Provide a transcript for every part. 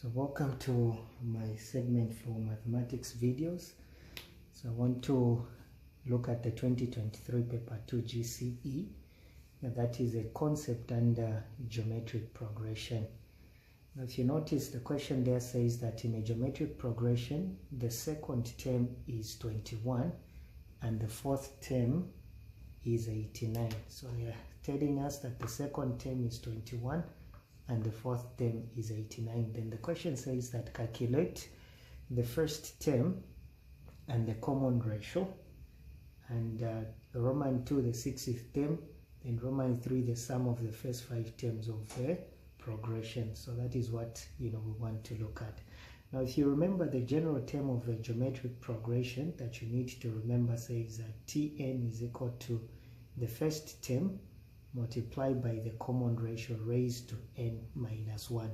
So welcome to my segment for mathematics videos. So I want to look at the 2023 paper 2 GCE. And that is a concept under geometric progression. Now if you notice, the question there says that in a geometric progression the second term is 21 and the fourth term is 89. So they are telling us that the second term is 21 and the fourth term is 89. Then the question says that calculate the first term and the common ratio, and Roman 2 the 60th term, and Roman 3 the sum of the first 5 terms of the progression. So that is what we want to look at. Now if you remember, the general term of a geometric progression that you need to remember says that Tn is equal to the first term multiplied by the common ratio raised to n minus 1.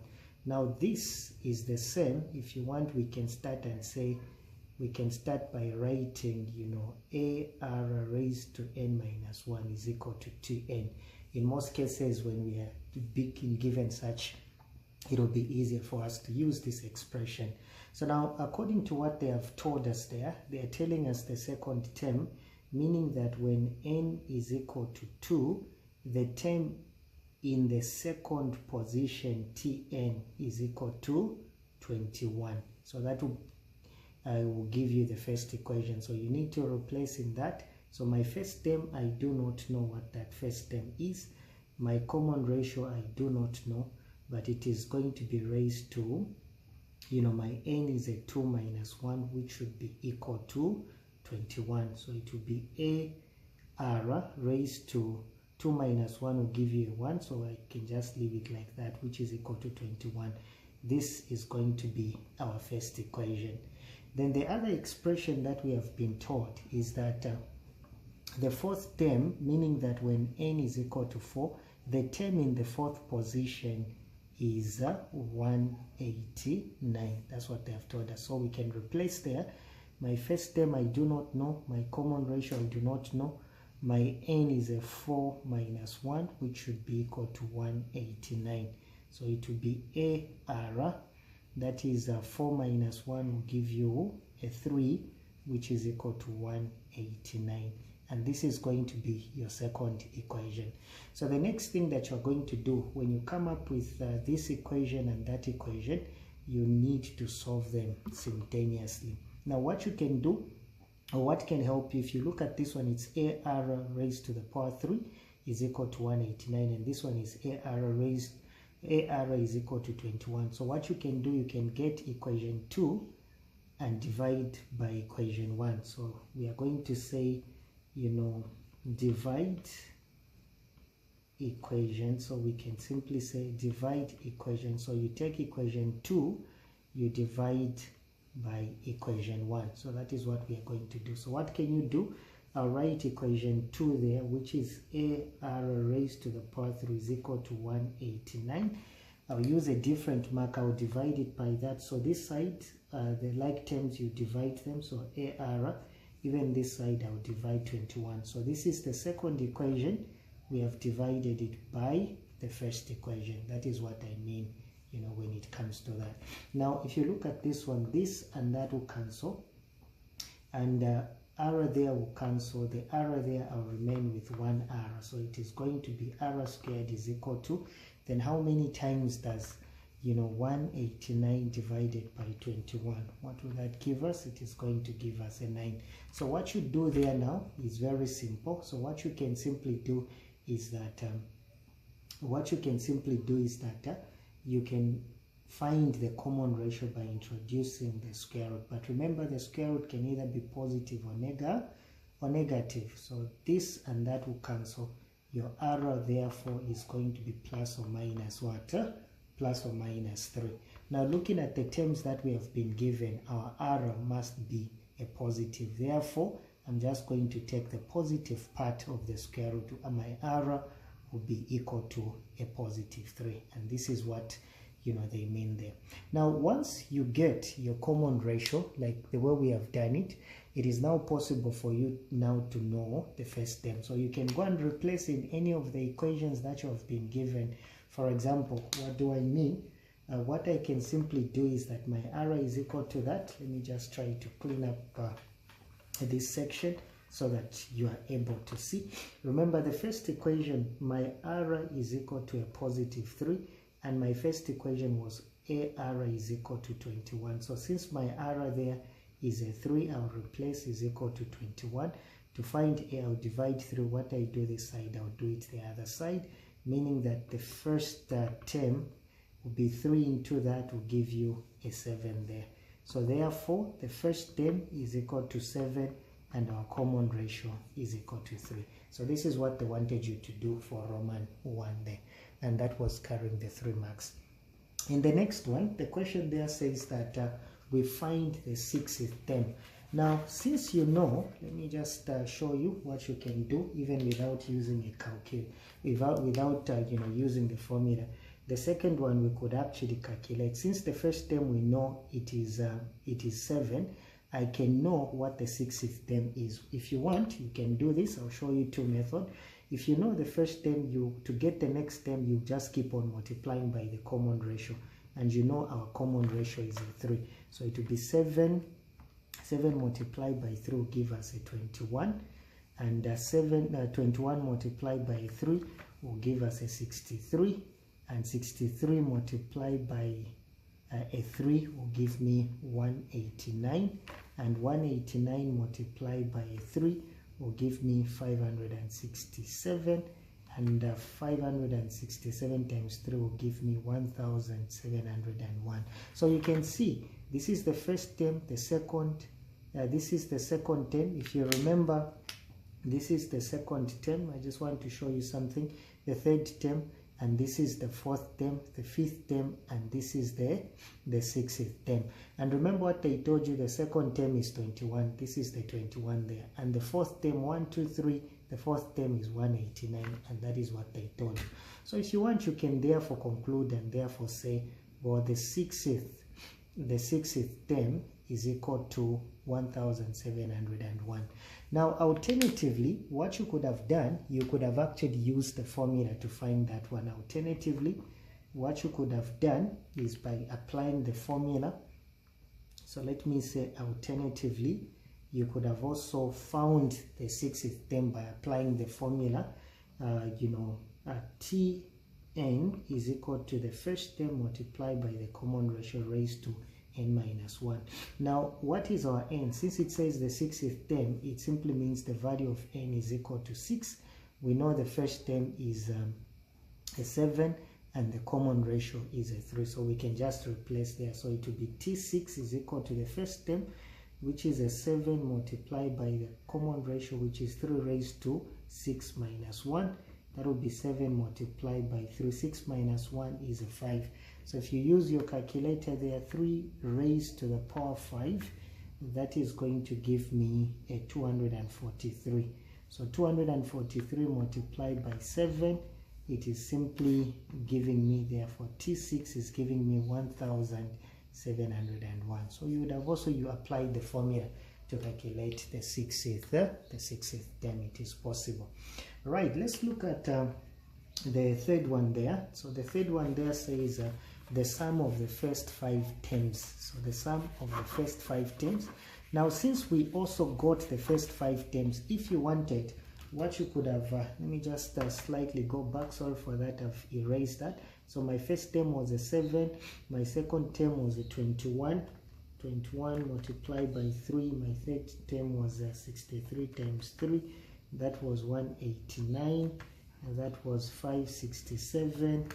Now this is the same. If you want, we can start and say, we can start by writing, AR raised to n minus 1 is equal to Tn. In most cases, when we are being given such, it will be easier for us to use this expression. So now, according to what they have told us there, they are telling us the second term, meaning that when n is equal to 2, the term in the second position Tn is equal to 21. So that will give you the first equation. So you need to replace in that. So my first term, I do not know what that first term is. My common ratio, I do not know, but it is going to be raised to, my n is a 2 minus 1, which should be equal to 21. So it will be AR raised to 2 minus 1 will give you a 1, so I can just leave it like that, which is equal to 21. This is going to be our first equation. Then the other expression that we have been taught is that the fourth term, meaning that when n is equal to 4, the term in the fourth position is 189. That's what they have told us. So we can replace there. My first term I do not know, my common ratio I do not know. My n is a 4 minus 1, which should be equal to 189. So it will be AR, that is 4 minus 1 will give you a 3, which is equal to 189. And this is going to be your second equation. So the next thing that you're going to do when you come up with this equation and that equation, you need to solve them simultaneously. Now what you can do, or what can help you, if you look at this one, it's AR raised to the power 3 is equal to 189, and this one is AR is equal to 21. So what you can do, you can get equation 2 and divide by equation 1. So we are going to say, divide equation. So we can simply say divide equation. So you take equation 2, you divide by equation 1. So that is what we are going to do. So what can you do? I'll write equation 2 there, which is AR raised to the power 3 is equal to 189. I'll use a different mark. I'll divide it by that. So this side, the like terms, you divide them. So AR, even this side, I'll divide 21. So this is the second equation. We have divided it by the first equation. That is what I mean, when it comes to that. Now, if you look at this one, this and that will cancel, and R there will cancel. The R there will remain with 1 R. So it is going to be R squared is equal to, then how many times does 189 divided by 21? What will that give us? It is going to give us a 9. So what you do there now is very simple. So what you can simply do is that you can find the common ratio by introducing the square root. But remember, the square root can either be positive or negative. So this and that will cancel. Your R therefore is going to be plus or minus what? Plus or minus 3. Now looking at the terms that we have been given, our R must be a positive. Therefore, I'm just going to take the positive part of the square root, and my R will be equal to a positive 3. And this is what they mean there. Now once you get your common ratio, like the way we have done it, it is now possible for you now to know the first term. So you can go and replace in any of the equations that you have been given. For example, what do I mean? what I can simply do is that my r is equal to that. Let me just try to clean up this section so that you are able to see. Remember the first equation, my r is equal to a positive 3, and my first equation was AR is equal to 21. So since my R there is a 3, I'll replace is equal to 21. To find A, I'll divide through. What I do this side, I'll do it the other side, meaning that the first term will be 3 into that will give you a 7 there. So therefore, the first term is equal to 7 and our common ratio is equal to 3. So this is what they wanted you to do for Roman 1 there, and that was carrying the 3 marks. In the next one, the question there says that we find the 6th term. Now, since you know, let me just show you what you can do even without using a calculator, without using the formula. The second one we could actually calculate. Since the first term we know it is 7, I can know what the 6th term is. If you want, you can do this. I'll show you 2 methods. If you know the first term, to get the next term, you just keep on multiplying by the common ratio. And you know our common ratio is a 3. So it will be 7 multiplied by 3 will give us a 21. And 21 multiplied by 3 will give us a 63. And 63 multiplied by a 3 will give me 189. And 189 multiplied by a 3 will give me 567, and 567 times 3 will give me 1701. So you can see this is the first term, the second, this is the second term. If you remember, this is the second term. I just want to show you something. The third term, and this is the 4th term, the 5th term, and this is the 6th term. And remember what I told you, the second term is 21. This is the 21 there. And the 4th term, 1, 2, 3, the 4th term is 189, and that is what I told you. So if you want, you can therefore conclude and therefore say, well, the 6th term is equal to 1701. Now, alternatively, what you could have done, you could have actually used the formula to find that one. Alternatively, what you could have done is by applying the formula. So let me say alternatively, you could have also found the 6th term by applying the formula. Tn is equal to the first term multiplied by the common ratio raised to n minus 1. Now, what is our n? Since it says the 6th term, it simply means the value of n is equal to 6. We know the first term is a 7 and the common ratio is a 3. So we can just replace there. So it will be T6 is equal to the first term, which is a 7 multiplied by the common ratio, which is 3 raised to 6 minus 1. That will be 7 multiplied by 3. 6 minus 1 is a 5. So if you use your calculator there, 3 raised to the power 5, that is going to give me a 243. So 243 multiplied by 7, it is simply giving me, therefore T6 is giving me 1701. So you would have also applied the formula to calculate the 6th term. It is possible. Right, let's look at the third one there. So the third one there says the sum of the first 5 terms. So the sum of the first 5 terms. Now, since we also got the first 5 terms, if you wanted, what you could have, let me just slightly go back. Sorry for that, I've erased that. So my first term was a 7, my second term was a 21 multiplied by 3, my third term was 63 times 3, that was 189, and that was 567,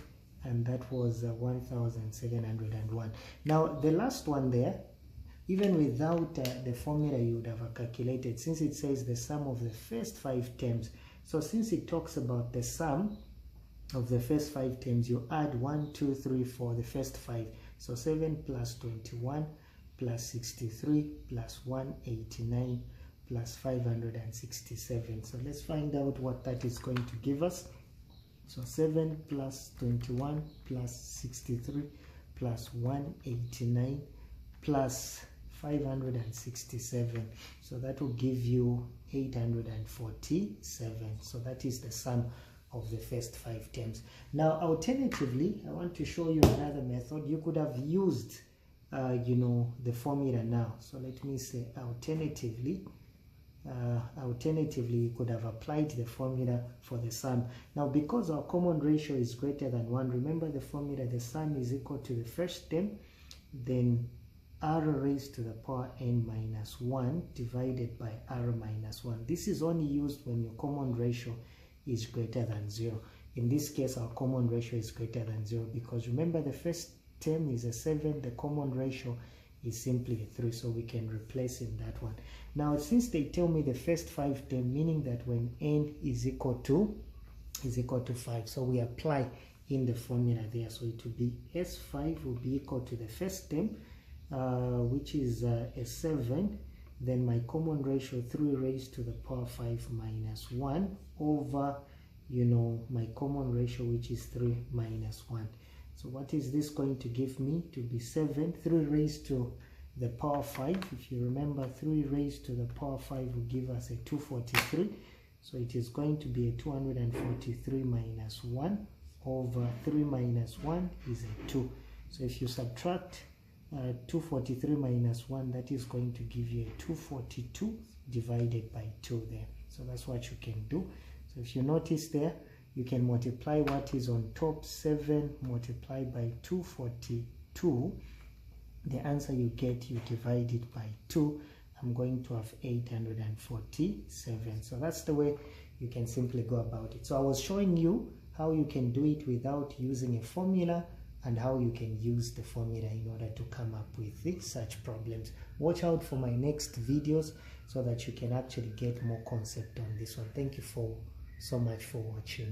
and that was 1701. Now the last one there, even without the formula, you would have calculated, since it says the sum of the first 5 terms. So since it talks about the sum of the first 5 terms, you add 1, 2, 3 for the first 5. So 7 plus 21 plus 63 plus 189 plus 567. So let's find out what that is going to give us. So 7 plus 21 plus 63 plus 189 plus 567. So that will give you 847. So that is the sum of the first 5 terms. Now alternatively, I want to show you another method. You could have used you know, the formula now. So let me say alternatively, you could have applied the formula for the sum. Now because our common ratio is greater than 1, remember the formula, the sum is equal to the first term, then r raised to the power n minus 1 divided by r minus 1. This is only used when your common ratio is greater than 0. In this case, our common ratio is greater than 0 because remember the first term is a 7, the common ratio is simply a 3, so we can replace in that one. Now since they tell me the first 5 term, meaning that when n is equal to 5, so we apply in the formula there. So it will be S5 will be equal to the first term, which is a 7, then my common ratio 3 raised to the power 5 minus 1 over, you know, my common ratio, which is 3 minus 1. So what is this going to give me? To be 7, 3 raised to the power 5. If you remember, 3 raised to the power 5 will give us a 243. So it is going to be a 243 minus 1 over 3 minus 1 is a 2. So if you subtract 243 minus 1, that is going to give you a 242 divided by 2 there. So that's what you can do. So if you notice there, you can multiply what is on top, 7 multiplied by 242. The answer you get, you divide it by 2. I'm going to have 847. So that's the way you can simply go about it. So I was showing you how you can do it without using a formula and how you can use the formula in order to come up with such problems. Watch out for my next videos so that you can actually get more concept on this one. Thank you so much for watching.